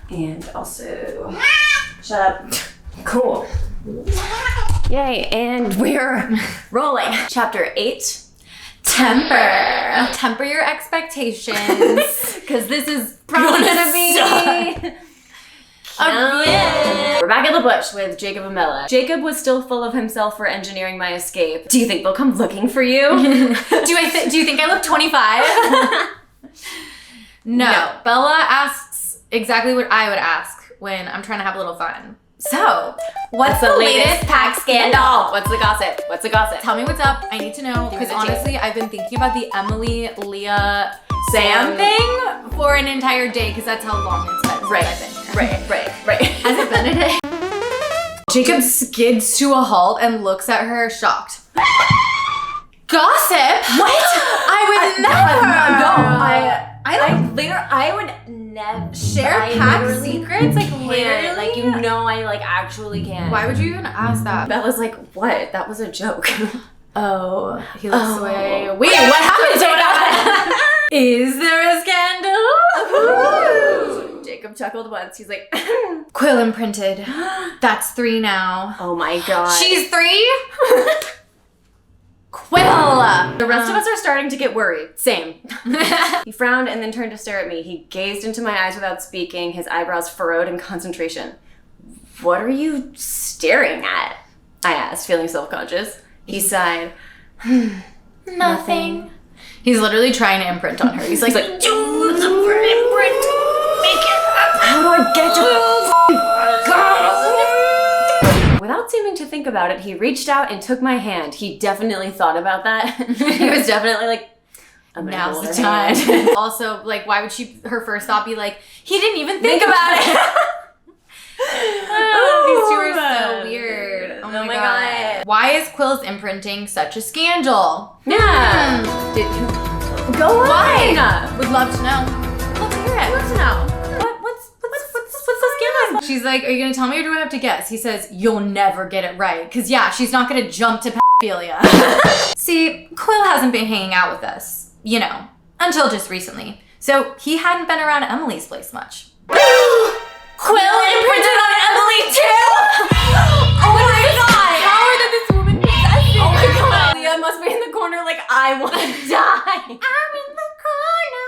And also, shut up. Cool. Yay, and we're rolling. Chapter 8. Temper your expectations. Because this is probably gonna be We're back at the bush with Jacob and Bella. Jacob was still full of himself for engineering my escape. Do you think they'll come looking for you? Do you think I look 25? No. Bella asks exactly what I would ask when I'm trying to have a little fun. So, what's the latest pack scandal? What's the gossip? What's the gossip? Tell me what's up. I need to know, because honestly, I've been thinking about the Emily, Leah, Sam thing for an entire day, because that's how long it's been since I've been here. Right. Has it been a day? Jacob skids to a halt and looks at her shocked. Gossip? What? I would never. I would never share pack secrets, like literally. Like, you know, I like actually can't. Why would you even ask that? Bella's like, what? That was a joke. Oh, he looks away. Wait, what happened to it? Is there a scandal? Ooh. Jacob chuckled once. He's like, Quill imprinted. That's 3 now. oh my god. She's 3? Quill! The rest of us are starting to get worried. Same. He frowned and then turned to stare at me. He gazed into my eyes without speaking, his eyebrows furrowed in concentration. What are you staring at? I asked, feeling self-conscious. He sighed. Nothing. He's literally trying to imprint on her. He's like, do the imprint. Make it happen. How do I get to Without seeming to think about it, he reached out and took my hand. He definitely thought about that. He was definitely like, now's the time. Also, like, why would her first thought be like, he didn't even think about it. These two are so weird. Oh my god. Why is Quill's imprinting such a scandal? Yeah. Go on. Why? Would love to know. Let's hear it. Let's know. What's the scandal? She's like, are you gonna tell me or do I have to guess? He says, you'll never get it right. Cause yeah, she's not gonna jump to pedophilia. See, Quill hasn't been hanging out with us, you know, until just recently. So he hadn't been around Emily's place much. Quill imprinted on Emily too! Oh my god! How did this woman possess it? Oh my god! Leah must be in the corner like, I want to die. I'm in the corner,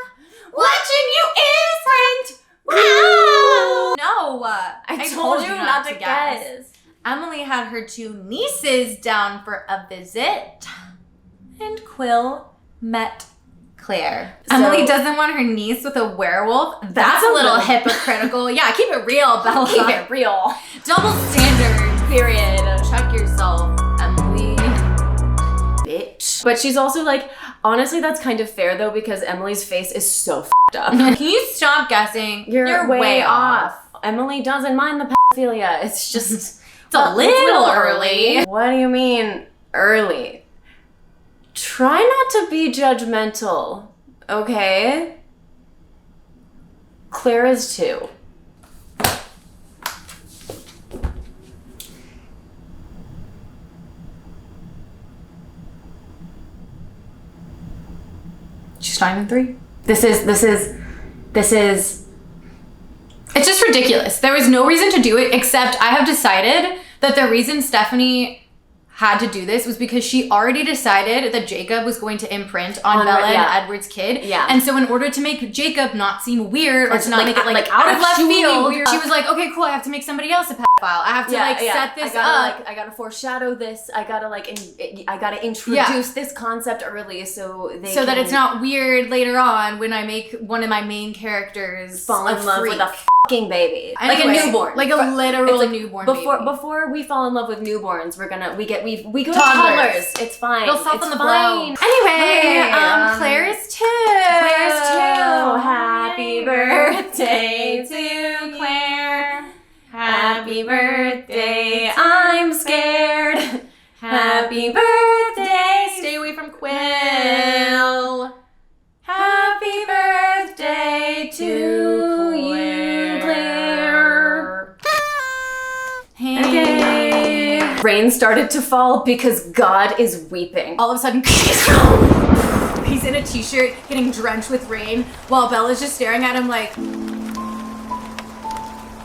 watching you imprint. No, I told you not to guess. Emily had her 2 nieces down for a visit, and Quill met Claire. So, Emily doesn't want her niece with a werewolf. That's a little hypocritical. Yeah, keep it real, Bella. Keep it real. Double standard. Period. Check yourself, Emily. Bitch. But she's also like, honestly, that's kind of fair though, because Emily's face is so f***ed up. Can you stop guessing? You're way off. Emily doesn't mind the pedophilia. It's just, it's a little early. What do you mean, early? Try not to be judgmental, okay? Claire is too. She's fine in 3. This is. It's just ridiculous. There was no reason to do it, except I have decided that the reason Stephanie had to do this was because she already decided that Jacob was going to imprint on Bella and Edward's kid. Yeah. And so in order to make Jacob not seem weird or to not make it like out of left field, she was like, okay, cool, I have to make somebody else a pedophile. I have to set this up. I gotta foreshadow this. I gotta introduce this concept early so that it's not weird later on when I make one of my main characters fall in love with a fucking baby. Anyway, like a newborn. Like a literal newborn baby. Before we fall in love with newborns, we go to toddlers. It's fine. It'll soften the blow. Anyway, Claire is 2. Claire's 2. Happy birthday to Claire. Happy birthday, I'm scared. Happy birthday, stay away from Quill. Happy birthday to you, Claire. Hey. Okay. Rain started to fall because God is weeping. All of a sudden, he's in a t-shirt getting drenched with rain while Bella's just staring at him like,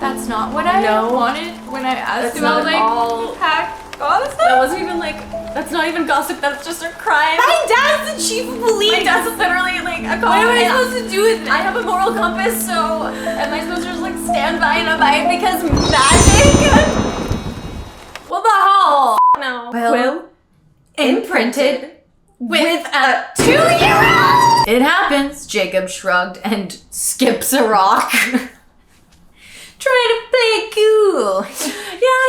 That's not what I wanted when I asked him. I was like, pack gossip? That wasn't even like, that's not even gossip, that's just her crying. My dad's the chief of police. My dad's literally like a cop. What am I supposed to do with it? I have a moral compass, so am I supposed to just like stand by and abide because magic? What the hell? No. Well, imprinted with a 2-year-old! It happens, Jacob shrugged and skips a rock. Trying to play cool. Yeah,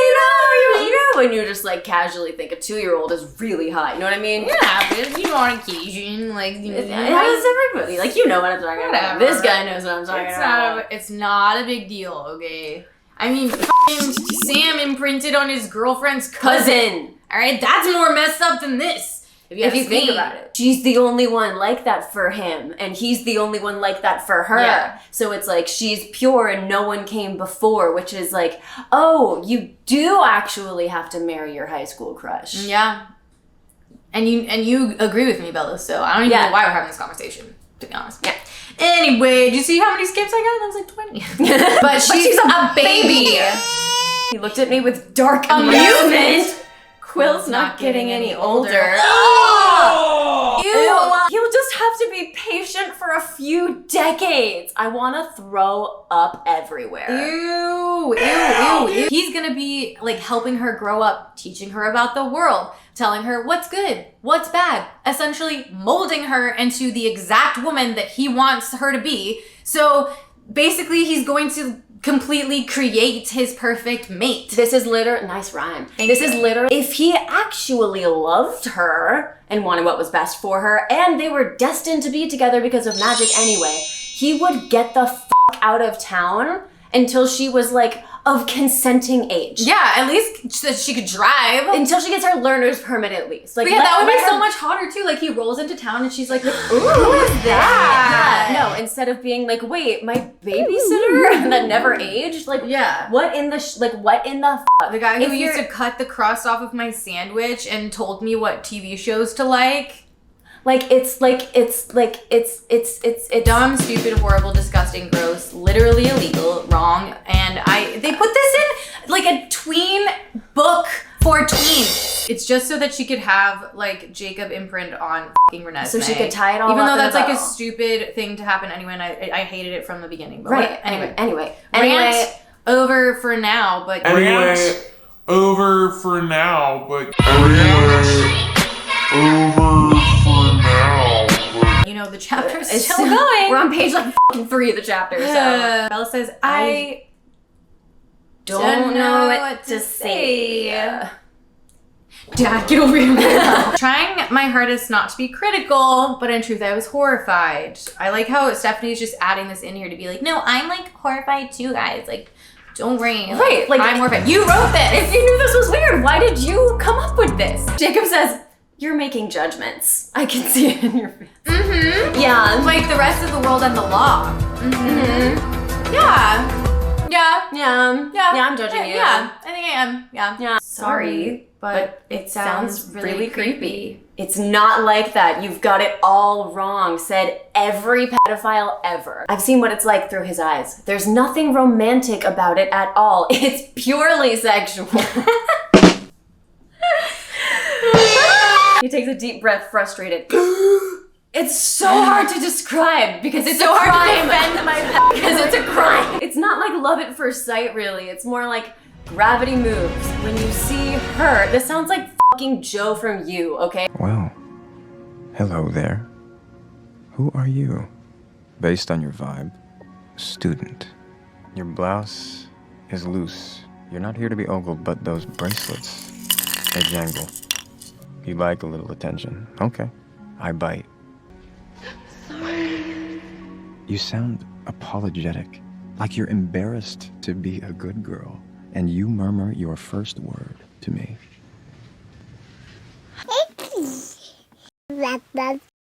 you know when you just like casually think a 2-year-old is really hot, you know what I mean? It happens, you know, on occasion, like, it happens everybody. Like, you know what I'm talking about. This guy knows what I'm talking about. It's not a big deal, okay? I mean, f***ing Sam imprinted on his girlfriend's cousin. Alright, that's more messed up than this. If you think about it. She's the only one like that for him, and he's the only one like that for her. Yeah. So it's like, she's pure and no one came before, which is like, oh, you do actually have to marry your high school crush. Yeah. And you agree with me, Bella, so I don't even know why we're having this conversation, to be honest. Yeah. Anyway, do you see how many skips I got? That was like 20. But she's a baby. He looked at me with dark amusement. Quill's not getting any older. Oh! Ew. He'll just have to be patient for a few decades. I want to throw up everywhere. Ew. He's gonna be like helping her grow up, teaching her about the world, telling her what's good, what's bad, essentially molding her into the exact woman that he wants her to be. So basically he's going to completely create his perfect mate. This is nice rhyme. This is literally, if he actually loved her and wanted what was best for her, and they were destined to be together because of magic anyway, he would get the f*** out of town until she was like of consenting age. Yeah, at least so that she could drive. Until she gets her learner's permit at least. Like, but yeah, that would be so much hotter too. Like, he rolls into town and she's like, ooh, who is that? Yeah. No, instead of being like, wait, my babysitter that never aged? Like, what in the fuck? The guy who used to cut the crust off of my sandwich and told me what TV shows to like. It's dumb, stupid, horrible, disgusting, gross, literally illegal, wrong, and they put this in like a tween book for tweens. It's just so that she could have like Jacob imprint on fucking Renesmee. So she could tie it all up. Even though that's like a stupid thing to happen anyway, and I hated it from the beginning. But right. Anyway. Rant over for now, but you know, the chapter's still going. We're on page like 3 of the chapter. So Bella says, I don't know what to say. Dad, get over here. Trying my hardest not to be critical, but in truth, I was horrified. I like how Stephanie's just adding this in here to be like, no, I'm like horrified too, guys. Like, don't worry. Right. Like, I'm horrified. You wrote this. If you knew this was weird, why did you come up with this? Jacob says, you're making judgments. I can see it in your face. Mm-hmm. Yeah. Like the rest of the world and the law. Mm-hmm. Yeah. I'm judging you. Yeah, I think I am. Yeah. Sorry, but it sounds really creepy. It's not like that. You've got it all wrong, said every pedophile ever. I've seen what it's like through his eyes. There's nothing romantic about it at all. It's purely sexual. He takes a deep breath, frustrated. It's so hard to describe because it's so hard to defend my pet because it's a crime. It's not like love at first sight, really. It's more like gravity moves when you see her. This sounds like fucking Joe from You, okay? Well, hello there. Who are you? Based on your vibe, student. Your blouse is loose. You're not here to be ogled, but those bracelets, they jangle. You like a little attention. Okay, I bite. Sorry. You sound apologetic, like you're embarrassed to be a good girl, and you murmur your first word to me.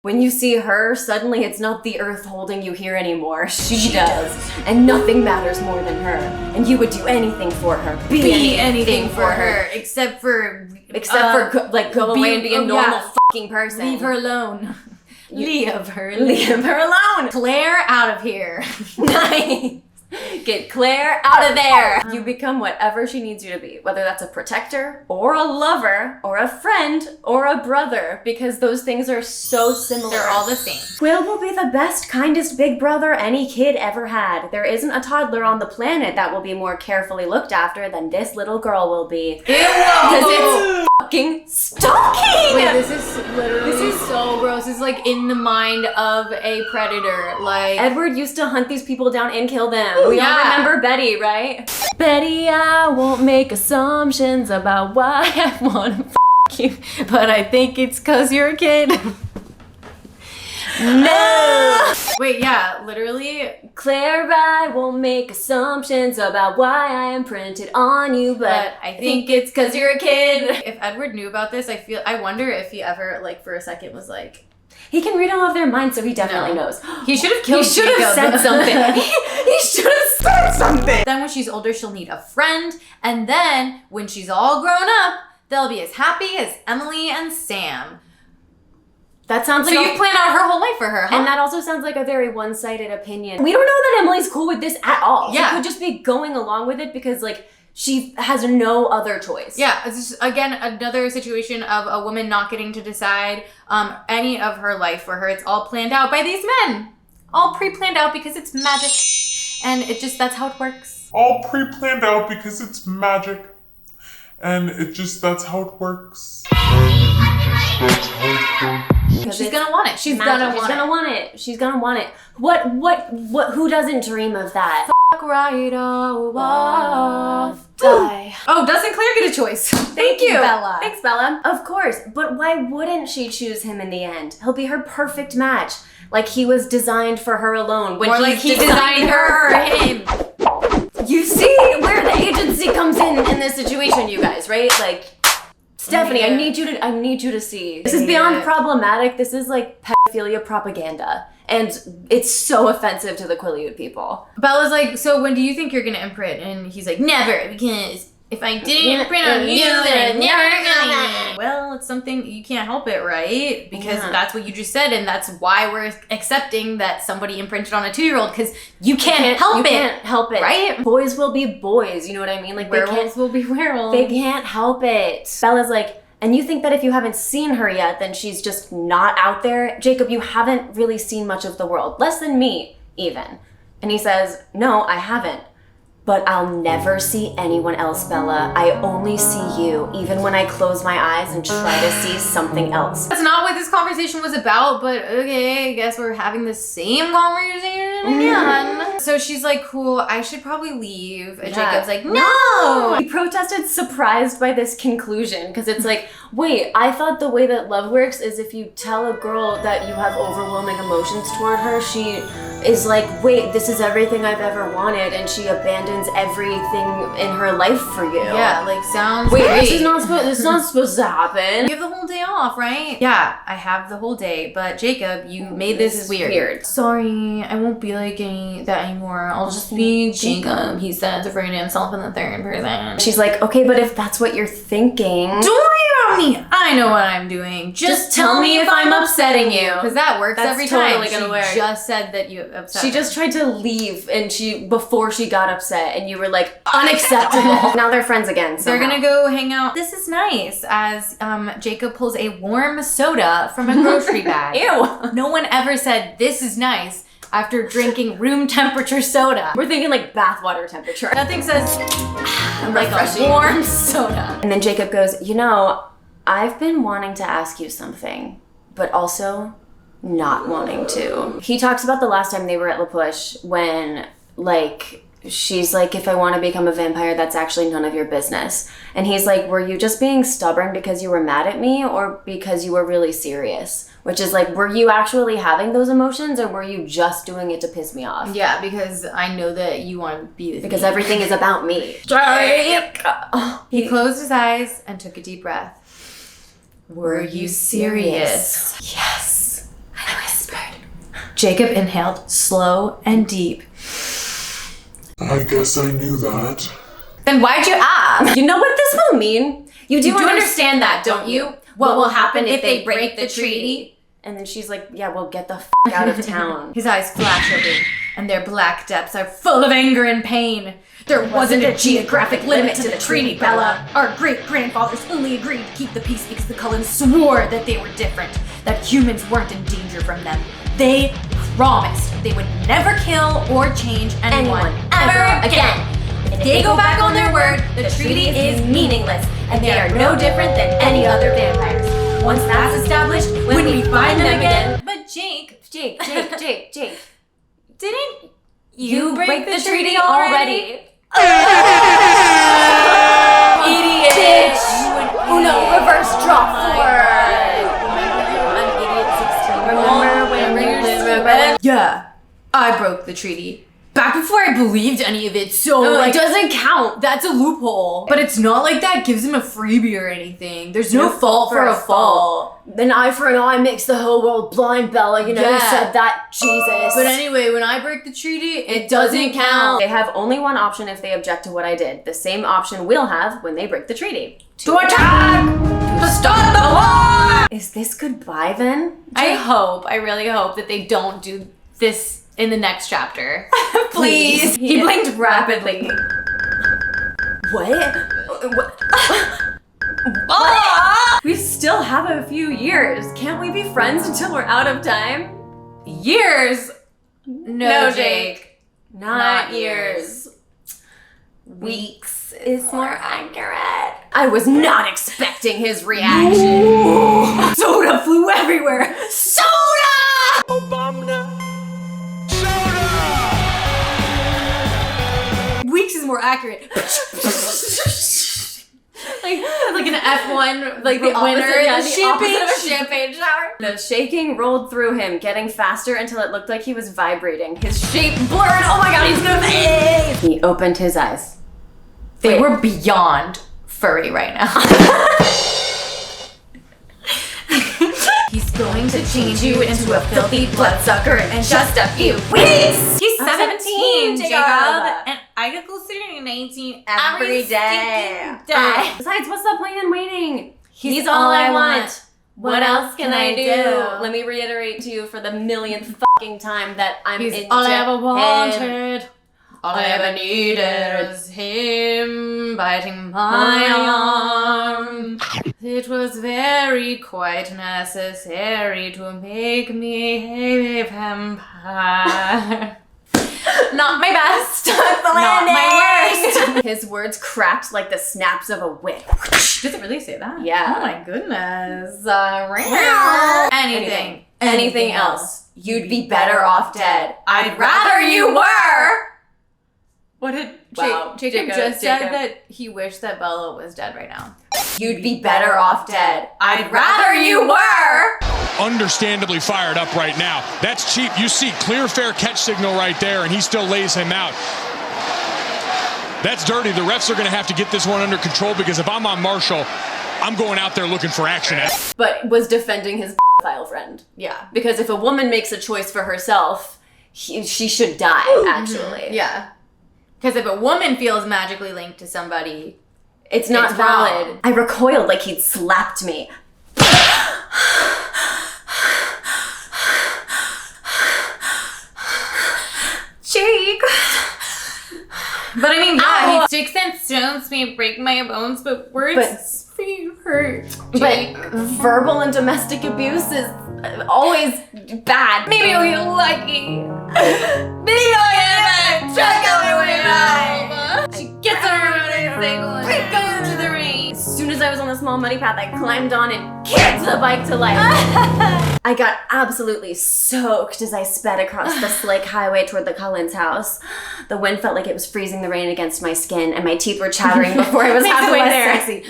When you see her, suddenly it's not the earth holding you here anymore. She does. And nothing matters more than her. And you would do anything for her. Be anything for her. Except for go away and be a normal fucking person. Leave her alone. Leave her alone. Claire, out of here. Nice. Get Claire out of there. You become whatever she needs you to be, whether that's a protector or a lover or a friend or a brother, because those things are so similar. They're all the same. Quill will be the best, kindest big brother any kid ever had. There isn't a toddler on the planet that will be more carefully looked after than this little girl will be. Because it's fucking stalking! Wait, this is so gross. It's like in the mind of a predator. Like, Edward used to hunt these people down and kill them. We all remember Betty, right? Betty, I won't make assumptions about why I want to you, but I think it's 'cause you're a kid. No! Wait, yeah, literally. Claire, I won't make assumptions about why I imprinted on you, but I think it's 'cause you're a kid. If Edward knew about this, I wonder if he ever, like, for a second was like... He can read all of their minds, so he definitely knows. He should have killed He should have said something. He should have said something! Then when she's older, she'll need a friend, and then when she's all grown up, they'll be as happy as Emily and Sam. That sounds So like you've planned out her whole life for her, huh? And that also sounds like a very one-sided opinion. We don't know that Emily's cool with this at all. Yeah. She could just be going along with it because, like, she has no other choice. Yeah, it's just, again, another situation of a woman not getting to decide any of her life for her. It's all planned out by these men. All pre-planned out because it's magic. And that's how it works. All pre-planned out because it's magic. And that's how it works. She's gonna want it. She's gonna want it. She's gonna want it. What, who doesn't dream of that? Right off. Die. Oh, doesn't Claire get a choice? Thank you, Bella. Thanks, Bella. Of course, but why wouldn't she choose him in the end? He'll be her perfect match. Like he was designed for her alone. Or like he designed her or him. You see where the agency comes in this situation, you guys, right? Like, Stephanie, I need you to see. This is beyond problematic. This is like pedophilia propaganda. And it's so offensive to the Quileute people. Bella's like, so when do you think you're gonna imprint? And he's like, never, because if I didn't imprint on you, then I'm never gonna. Well, it's something, you can't help it, right? Because that's what you just said, and that's why we're accepting that somebody imprinted on a 2-year-old, because you can't help it. You can't help it. Right? Boys will be boys, you know what I mean? Like Werewolves will be werewolves. They can't help it. Bella's like, and you think that if you haven't seen her yet, then she's just not out there? Jacob, you haven't really seen much of the world. Less than me, even. And he says, no, I haven't. But I'll never see anyone else, Bella. I only see you, even when I close my eyes and try to see something else. That's not what this conversation was about, but okay, I guess we're having the same conversation again. So she's like, cool, I should probably leave. And Jacob's like, no! He protested, surprised by this conclusion, because it's like, wait, I thought the way that love works is if you tell a girl that you have overwhelming emotions toward her, she is like, wait, this is everything I've ever wanted, and she abandons everything in her life for you. Yeah, like sounds Wait, great. this is not supposed to happen. You have the whole day off, right? Yeah, I have the whole day, but Jacob, you made this weird. Sorry, I won't be like that anymore. I'll just be Jacob. He says, referring to himself in the third person. She's like, okay, but if that's what you're thinking, don't worry about me. I know what I'm doing. Just tell me if I'm upsetting you. Because that works every time. Totally gonna work. She just said that you upset She her. just tried to leave before she got upset, and you were like, unacceptable. Now they're friends again. They're gonna go hang out. This is nice, as Jacob pulls a warm soda from a grocery bag. Ew. No one ever said, this is nice, after drinking room temperature soda. We're thinking like bathwater temperature. Nothing says like Refreshing. a warm soda. And then Jacob goes, you know, I've been wanting to ask you something, but also not wanting to. He talks about the last time they were at La Push when, like, she's like, if I want to become a vampire, that's actually none of your business. And he's like, were you just being stubborn because you were mad at me or because you were really serious? Which is like, were you actually having those emotions or were you just doing it to piss me off? Yeah, because I know that you want to be with Because me. everything is about me. He closed his eyes and took a deep breath. Were you serious? Yes. I whispered. Jacob inhaled slow and deep. I guess I knew that. Then why'd you ask? You know what this will mean? You do You understand that, don't you? What will happen if they break the treaty? And then she's like, yeah, well, get the f*** out of town. His eyes flash open, and their black depths are full of anger and pain. There wasn't a geographic limit to the treaty, Bella. Our great-grandfathers only agreed to keep the peace because the Cullens swore that they were different, that humans weren't in danger from them. They promised they would never kill or change anyone ever again. If they go back on their word, the treaty is meaningless, and they are no different than any other vampires. Once that's established, when we find them again... But Jake, didn't you break the treaty already? Idiot! Bitch! Uno, reverse drop forward! Remember when we lived? Yeah, I broke the treaty. Back before I believed any of it, so it doesn't count. That's a loophole. But it's not like that gives him a freebie or anything. There's no fault for a fault. An eye for an eye makes the whole world blind, Bella. You know, you said that, Jesus. But anyway, when I break the treaty, it doesn't count. They have only one option if they object to what I did. The same option we'll have when they break the treaty. To attack! To start the war! Is this goodbye then? I really hope that they don't do this in the next chapter. Please. He blinked rapidly. What? We still have a few years. Can't we be friends until we're out of time? Years? No, Jake. Not years. Weeks is more accurate. I was not expecting his reaction. Soda flew everywhere. Soda! Obama. Weeks is more accurate. like an F1, like the winner, champagne shower. The shaking rolled through him, getting faster until it looked like he was vibrating. His shape blurred. Oh my god, he's gonna fade! He opened his eyes. They were beyond furry right now. He's going to change you into a filthy bloodsucker in just a few weeks. He's 17, Jacob. And I get closer to 19 every day. Besides, what's the point in waiting? He's all I want. What else can I do? Let me reiterate to you for the millionth fucking time that I'm into all I ever wanted. him. All I ever needed was him biting my arm. It was very quite necessary to make me a vampire. Not my best. Not my worst. His words cracked like the snaps of a whip. Does it really say that? Yeah. Oh my goodness. Anything else. You'd be better off dead. I'd rather you were. What did Jacob just said that he wished that Bella was dead right now. You'd be better off dead. I'd rather you were. Understandably fired up right now. That's cheap. You see clear, fair catch signal right there, and he still lays him out. That's dirty. The refs are going to have to get this one under control because if I'm on Marshall, I'm going out there looking for action. But was defending his file friend. Yeah. Because if a woman makes a choice for herself, she should die, actually. Yeah. Because if a woman feels magically linked to somebody, it's not valid. Wrong. I recoiled like he'd slapped me. Jake. But I mean, yeah, he sticks and stones me, break my bones, but words hurt. Jake. But verbal and domestic abuse is always bad. Maybe I'll get lucky. Maybe I'll get back. Check out my way home. She gets on her motorcycle and goes to the ring. As soon as I was on the small muddy path, I climbed on and kicked the bike to life. I got absolutely soaked as I sped across the slick highway toward the Cullens' house. The wind felt like it was freezing the rain against my skin, and my teeth were chattering before I was halfway there. Sexy.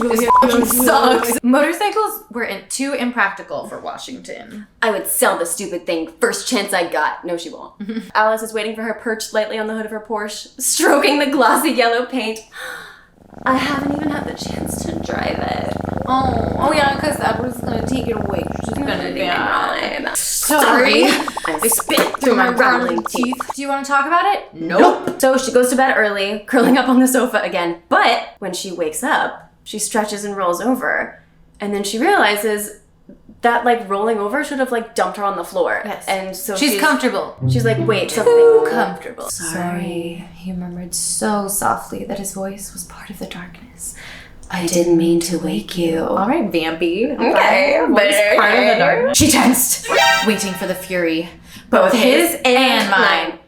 This fucking sucks. Motorcycles were too impractical for Washington. I would sell the stupid thing first chance I got. No, she won't. Alice is waiting for her perched lightly on the hood of her Porsche, stroking the glossy yellow paint. I haven't even had the chance to drive it. Oh yeah, because that was gonna take it away. She's gonna be mine. Sorry. I spit through my rattling teeth. Do you want to talk about it? Nope. So she goes to bed early, curling up on the sofa again. But when she wakes up, she stretches and rolls over. And then she realizes that like rolling over should have like dumped her on the floor. Yes. And so she's comfortable. She's like, wait, Too something. comfortable. Sorry. He murmured so softly that his voice was part of the darkness. I didn't mean to wake you. All right, Vampy. Okay, What is part of the darkness? She tensed, Waiting for the fury, both his and mine.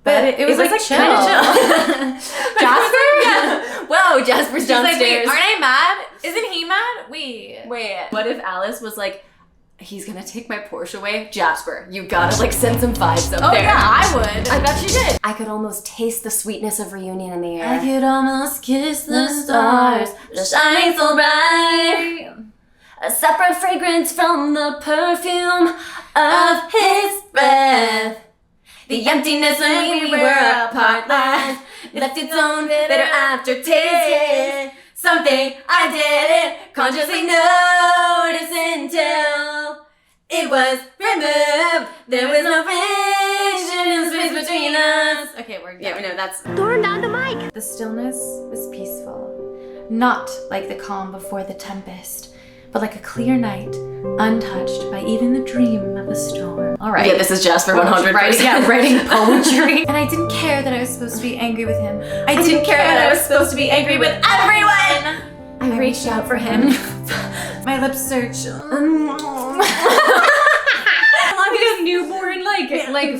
But it was like chill. kind of chill. Jasper? Yeah. Whoa, Jasper's She's like, downstairs. wait, aren't I mad? Isn't he mad? Wait. What if Alice was like, he's gonna take my Porsche away? Jasper, you gotta like send some vibes up Oh there. yeah, I would. I bet she did. I could almost taste the sweetness of reunion in the air. I could almost kiss the stars, shining so bright. A separate fragrance from the perfume of his breath. The emptiness when we were apart left its own bitter aftertaste. Something I didn't consciously notice until it was removed. There was no friction in space between us. Okay, we're done. Yeah, we know that's. Turn down the mic. The stillness was peaceful, not like the calm before the tempest, but like a clear night, untouched by even the dream of a storm. All right. Yeah, this is Jasper 100%. Writing poetry. And I didn't care that I was supposed to be angry with him. I didn't care that I was supposed to be angry with everyone. I reached out for him. My lips searched. Like a newborn, like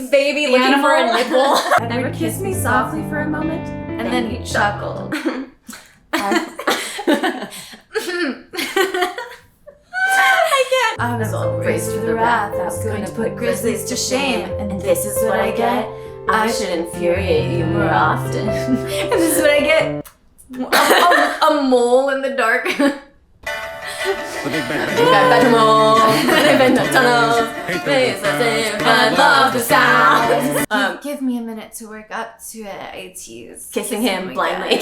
baby looking for a nipple. Edward kissed me softly for a moment, and then he chuckled. I was all braced for the wrath. I was going to put grizzlies to shame, and this is what I get. I should infuriate you more often. And this is what I get. A mole in the dark. I love the sound. Give me a minute to work up to it. I tease. Kissing him blindly.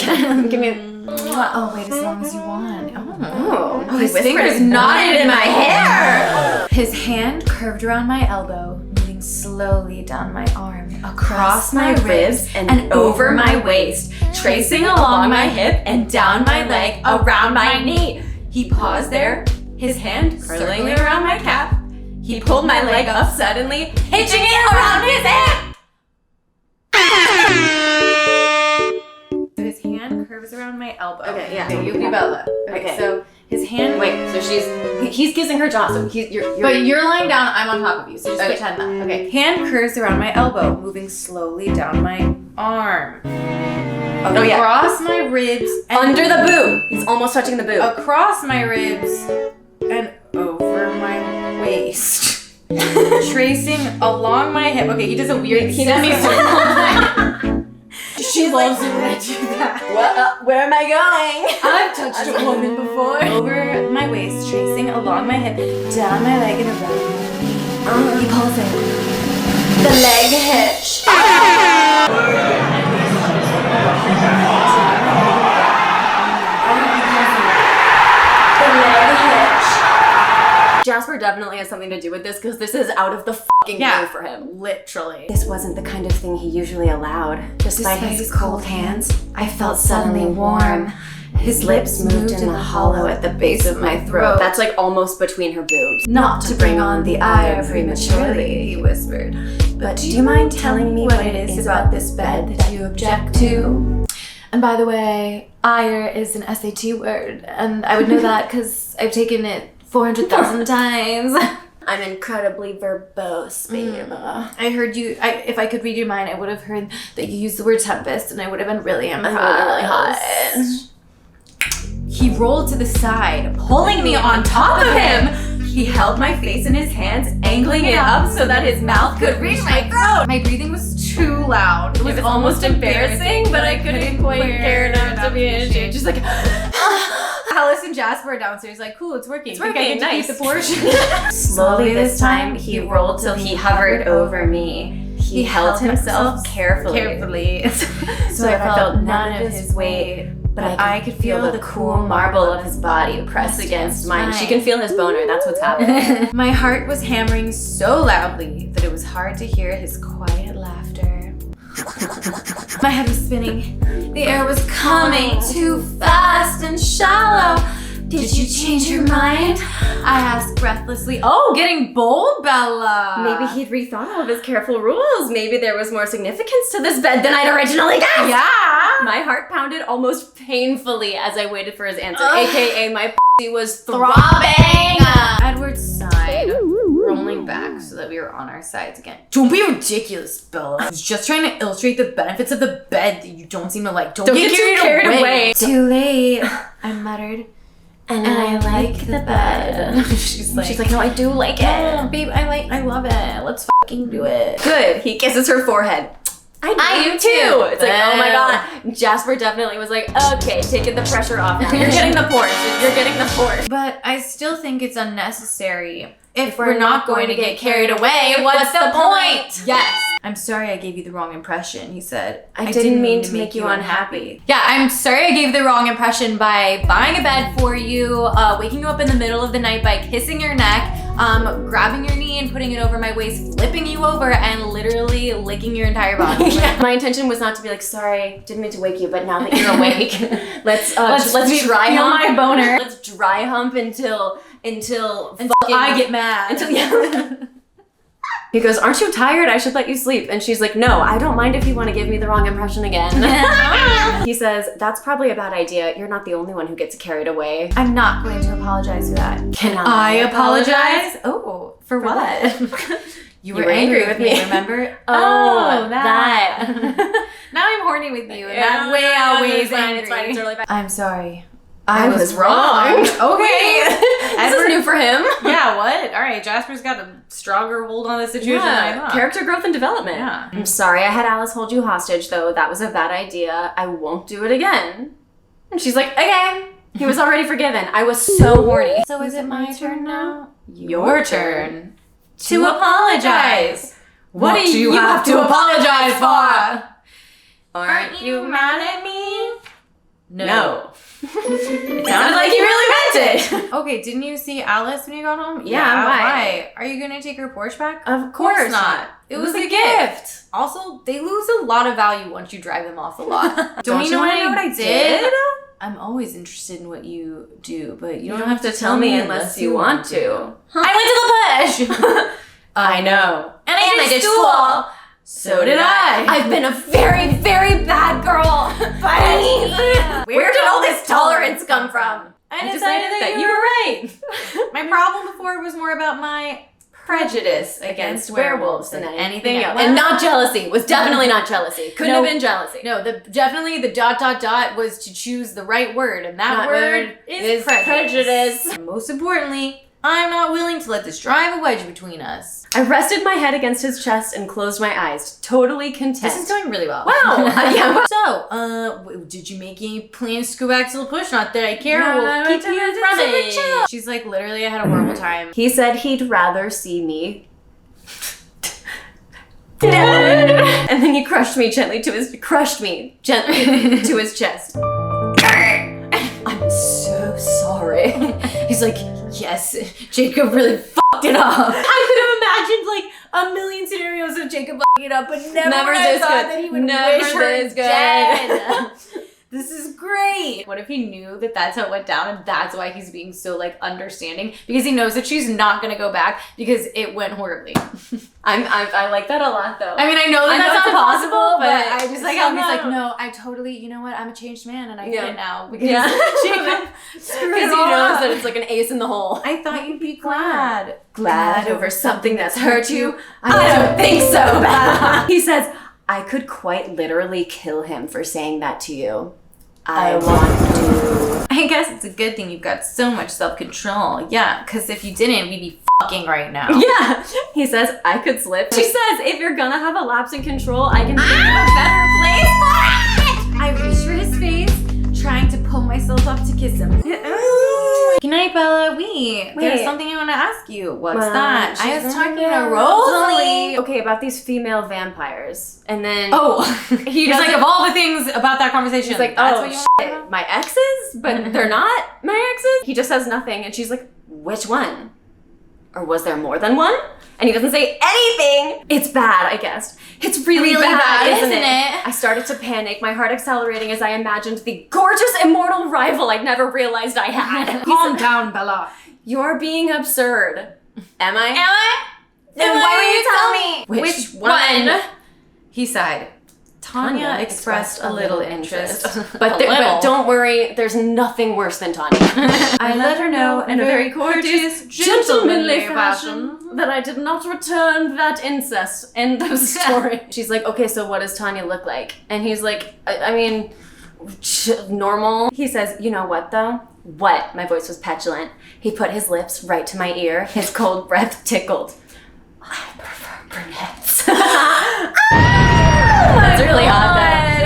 Give me. Oh, wait, as long as you want. Oh, His his fingers knotted in my hair. His hand curved around my elbow, moving slowly down my arm, across my ribs, and over my waist, tracing along my hip and down my leg, around my knee. He paused there, his hand circling around my calf. He pulled my leg up suddenly, hitching it around his hip. So his hand curves around my elbow. Okay, yeah. So you be Bella. Okay. So his hand. Wait, so he's kissing her jaw, so you're But you're lying down, I'm on top of you, so just Okay. pretend that. Okay. Hand curves around my elbow, moving slowly down my arm. Oh, yeah. Across my ribs. And under the boob. He's almost touching the boob. across my ribs and over my waist. Tracing along my hip. Okay, he does a weird semicircle. She loves it when I do that. Where am I going? I've touched a woman before. Over my waist, tracing along my hip, down my leg and around my knee. He pulls it. The leg hitch. Jasper definitely has something to do with this because this is out of the fucking blue for him. Literally. This wasn't the kind of thing he usually allowed. Despite his cold hands, I felt suddenly warm. His lips moved in the hollow at the base of my throat. That's like almost between her boobs. Not to bring on the ire prematurely, he whispered. But do you mind telling me what it is about this bed that you object to? And by the way, ire is an SAT word, and I would know that because I've taken it 400,000 times. I'm incredibly verbose, babe. I heard you, if I could read your mind, I would have heard that you used the word tempest, and I would have been really impressed. really hot. He rolled to the side, pulling me on top of him. He held my face in his hands, angling it up so that his mouth could reach my throat. My breathing was too loud. It was almost embarrassing, but I couldn't quite care enough to be ashamed. Just like, Alice and Jasper are downstairs, like, cool, it's working. It's Think I working, get to nice. keep the portion. Slowly this time, he rolled till he hovered over me. He held himself carefully. So I felt none of his weight, but I could feel the cool marble of his body press against mine. She can feel his boner, that's what's happening. My heart was hammering so loudly that it was hard to hear his quiet laughter. My head was spinning. The air was coming too fast and shallow. Did you change your mind? I asked breathlessly. Oh, getting bold, Bella. Maybe he'd rethought all of his careful rules. Maybe there was more significance to this bed than I'd originally guessed. Yeah. My heart pounded almost painfully as I waited for his answer, aka my was Throbbing. Edward sighed, rolling back so that we were on our sides again. Don't be ridiculous, Bella. I was just trying to illustrate the benefits of the bed that you don't seem to like. Don't get too carried away. Too late. I muttered. And I like the bed. She's like, no, I do like it. Oh, babe, I love it. Let's fucking do it. Good. He kisses her forehead. I do too. It's like, oh my god. Jasper definitely was like, okay, taking the pressure off now. You're getting the force. You're getting the force. But I still think it's unnecessary. If we're not going to get carried away, what's the point? Yes. I'm sorry I gave you the wrong impression, he said. I didn't mean to make you unhappy. Yeah, I'm sorry I gave the wrong impression by buying a bed for you, waking you up in the middle of the night by kissing your neck, grabbing your knee and putting it over my waist, flipping you over, and literally licking your entire body. Yeah. My intention was not to be like, sorry, didn't mean to wake you, but now that you're awake, let's dry hump my boner. Let's dry hump until I get mad. He goes, aren't you tired? I should let you sleep. And she's like, no, I don't mind if you want to give me the wrong impression again. He says, that's probably a bad idea. You're not the only one who gets carried away. I'm not going to apologize for that. Can I apologize? Oh, for what? You were angry with me, remember? Oh, that. Now I'm horny with you, and that way outweighs angry. It's fine. It's totally fine. I'm sorry. I was wrong. Okay. This is new for him. Yeah, what? All right, Jasper's got a stronger hold on the situation than I thought. Character growth and development. Yeah. I'm sorry I had Alice hold you hostage, though. That was a bad idea. I won't do it again. And she's like, okay. He was already forgiven. I was so horny. So is it my turn now? Your turn to apologize. What do you have to apologize for? Aren't you mad at me? No. It sounded like you really meant it. Okay, didn't you see Alice when you got home? Yeah, why? Are you gonna take her Porsche back? Of course not. It was a gift. Also, they lose a lot of value once you drive them off the lot. Don't you want to know what I did? I'm always interested in what you do, but you don't have to tell me unless you want to. I went to the push. I know. And I did school. So did I. I've been a very, very bad girl. Where did all this tolerance come from? I decided that you were right. My problem before was more about my prejudice against werewolves than anything else. And not jealousy. Was definitely not jealousy. Couldn't have been jealousy. No, definitely the ... was to choose the right word, and that word is prejudice. And most importantly, I'm not willing to let this drive a wedge between us. I rested my head against his chest and closed my eyes, totally content. This is going really well. Wow. Yeah. So, did you make any plans to go back to the push? Not that I care. No, we'll keep you from it. She's like, literally, I had a horrible time. He said he'd rather see me. And then he crushed me gently to his chest. I'm so sorry. He's like, yes, Jacob really fucked it up. I could have imagined like a million scenarios of Jacob fucking it up, but never this thought good. that he would Never wish her this good. dead. This is great. What if he knew that that's how it went down and that's why he's being so like understanding? Because he knows that she's not gonna go back because it went horribly. I like that a lot though. I mean, I know that's not possible, but but I just like how he's like, no, I totally, you know what? I'm a changed man and I get it now. Because Jacob screwed because it he all knows up. that it's like an ace in the hole. I thought you'd be glad. Glad over something that's hurt you? I don't think so, Bella. He says, I could quite literally kill him for saying that to you. I want to. I guess it's a good thing you've got so much self-control. Yeah, because if you didn't, we'd be fucking right now. Yeah. He says, I could slip. She says, if you're gonna have a lapse in control, I can think of a better place for it. I reached for his face, trying to pull myself up to kiss him. Good night, Bella. Wait. There's something I want to ask you. What's that? I was talking to Rosalie. Okay, about these female vampires. And then he's like, of all the things about that conversation, he's like, that's what you want to know? My exes? But they're not my exes? He just says nothing, and she's like, which one? Or was there more than one? And he doesn't say anything. It's bad, I guess. It's really bad, isn't it? I started to panic, my heart accelerating as I imagined the gorgeous immortal rival I'd never realized I had. Calm down, Bella. You're being absurd. Am I? Am I? Then why won't you tell me? Which one? He sighed. Tanya expressed a little interest. But don't worry, there's nothing worse than Tanya. I let her know in a very courteous, gentlemanly fashion that I did not return that incest. End of story. She's like, okay, so what does Tanya look like? And he's like, I mean, normal. He says, you know what though? What? My voice was petulant. He put his lips right to my ear. His cold breath tickled. I prefer brunettes. That's really hot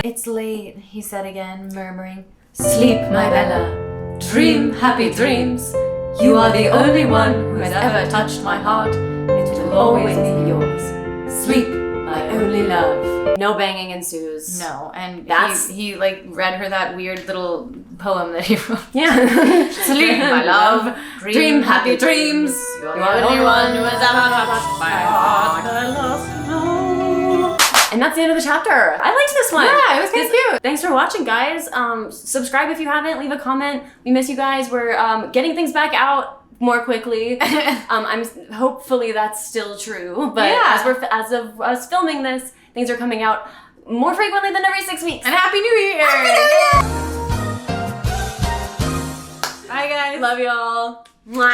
though. It's late, he said again, murmuring. Sleep, my Bella. Dream happy dreams. You are the only one who has ever touched my heart. It will always be yours. Sleep, my only love. No banging ensues. No, and That's- he like read her that weird little poem that he wrote. Yeah. Sleep, my love. Dream happy dreams. You are the only one who has ever touched my heart. And that's the end of the chapter. I liked this one. Yeah, it was kind of cute. Thanks for watching, guys. Subscribe if you haven't. Leave a comment. We miss you guys. We're getting things back out more quickly. Hopefully that's still true. But Yeah. as of us filming this, things are coming out more frequently than every 6 weeks. And Happy New Year! Happy New Year! Bye, guys. Love y'all. Mwah.